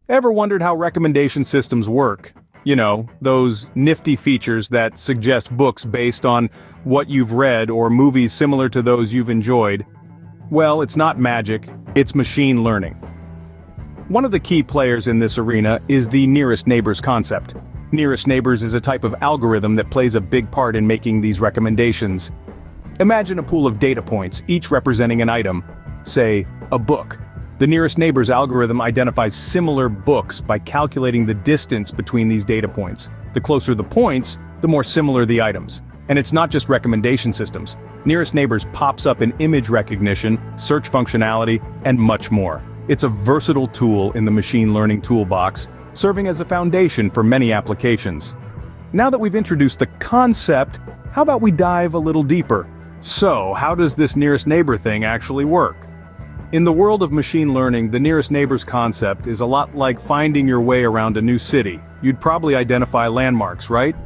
Ever wondered how recommendation systems work? You know, those nifty features that suggest books based on what you've read or movies similar to those you've enjoyed. Well, it's not magic, it's machine learning. One of the key players in this arena is the nearest neighbors concept. Nearest neighbors is a type of algorithm that plays a big part in making these recommendations. Imagine a pool of data points, each representing an item, say, a book. The nearest neighbors algorithm identifies similar books by calculating the distance between these data points. The closer the points, the more similar the items. And it's not just recommendation systems. Nearest neighbors pops up in image recognition, search functionality, and much more. It's a versatile tool in the machine learning toolbox, serving as a foundation for many applications. Now that we've introduced the concept, how about we dive a little deeper? So, how does this nearest neighbor thing actually work? In the world of machine learning, the nearest neighbors concept is a lot like finding your way around a new city. You'd probably identify landmarks, right?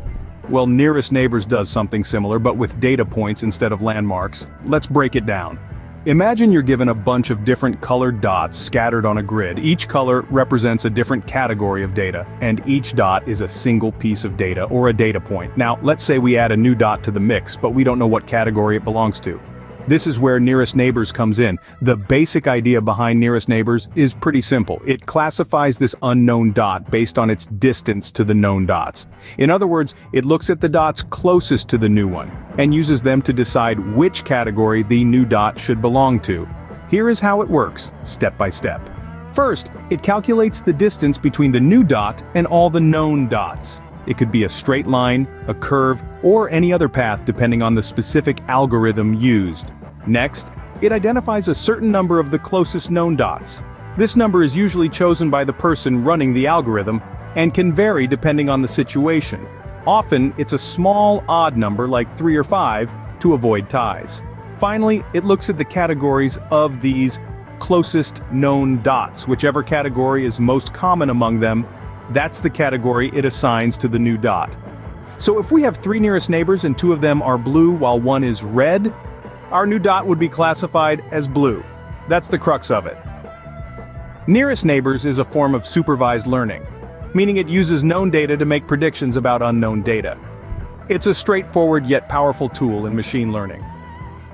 Well, nearest neighbors does something similar, but with data points instead of landmarks. Let's break it down. Imagine you're given a bunch of different colored dots scattered on a grid. Each color represents a different category of data, and each dot is a single piece of data or a data point. Now, let's say we add a new dot to the mix, but we don't know what category it belongs to. This is where nearest neighbors comes in. The basic idea behind nearest neighbors is pretty simple. It classifies this unknown dot based on its distance to the known dots. In other words, it looks at the dots closest to the new one, and uses them to decide which category the new dot should belong to. Here is how it works, step by step. First, it calculates the distance between the new dot and all the known dots. It could be a straight line, a curve, or any other path depending on the specific algorithm used. Next, it identifies a certain number of the closest known dots. This number is usually chosen by the person running the algorithm and can vary depending on the situation. Often, it's a small, odd number like 3 or 5 to avoid ties. Finally, it looks at the categories of these closest known dots. Whichever category is most common among them, that's the category it assigns to the new dot. So if we have 3 nearest neighbors and 2 of them are blue while 1 is red, our new dot would be classified as blue. That's the crux of it. Nearest neighbors is a form of supervised learning, meaning it uses known data to make predictions about unknown data. It's a straightforward yet powerful tool in machine learning.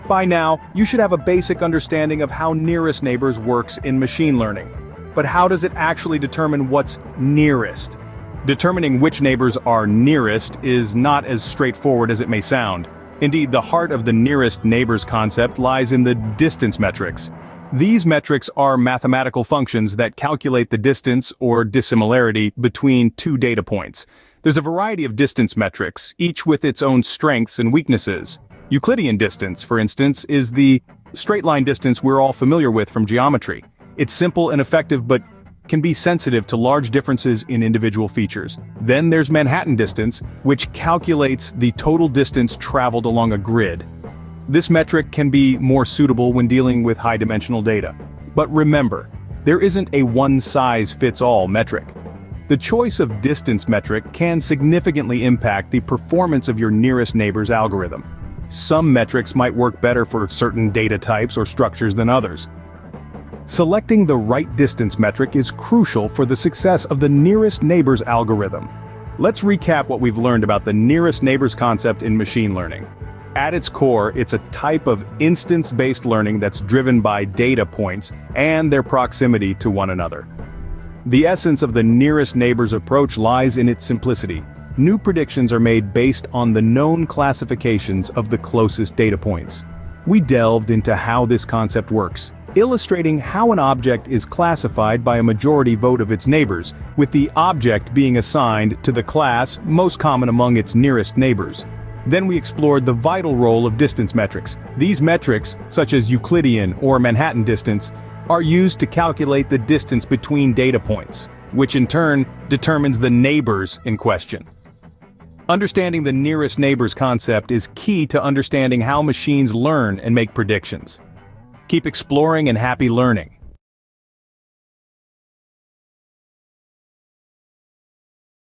By now, you should have a basic understanding of how nearest neighbors works in machine learning. But how does it actually determine what's nearest? Determining which neighbors are nearest is not as straightforward as it may sound. Indeed, the heart of the nearest neighbors concept lies in the distance metrics. These metrics are mathematical functions that calculate the distance or dissimilarity between 2 data points. There's a variety of distance metrics, each with its own strengths and weaknesses. Euclidean distance, for instance, is the straight-line distance we're all familiar with from geometry. It's simple and effective, but can be sensitive to large differences in individual features. Then there's Manhattan distance, which calculates the total distance traveled along a grid. This metric can be more suitable when dealing with high-dimensional data. But remember, there isn't a one-size-fits-all metric. The choice of distance metric can significantly impact the performance of your nearest neighbor's algorithm. Some metrics might work better for certain data types or structures than others. Selecting the right distance metric is crucial for the success of the nearest neighbors algorithm. Let's recap what we've learned about the nearest neighbors concept in machine learning. At its core, it's a type of instance-based learning that's driven by data points and their proximity to one another. The essence of the nearest neighbors approach lies in its simplicity. New predictions are made based on the known classifications of the closest data points. We delved into how this concept works, illustrating how an object is classified by a majority vote of its neighbors, with the object being assigned to the class most common among its nearest neighbors. Then we explored the vital role of distance metrics. These metrics, such as Euclidean or Manhattan distance, are used to calculate the distance between data points, which in turn determines the neighbors in question. Understanding the nearest neighbors concept is key to understanding how machines learn and make predictions. Keep exploring and happy learning.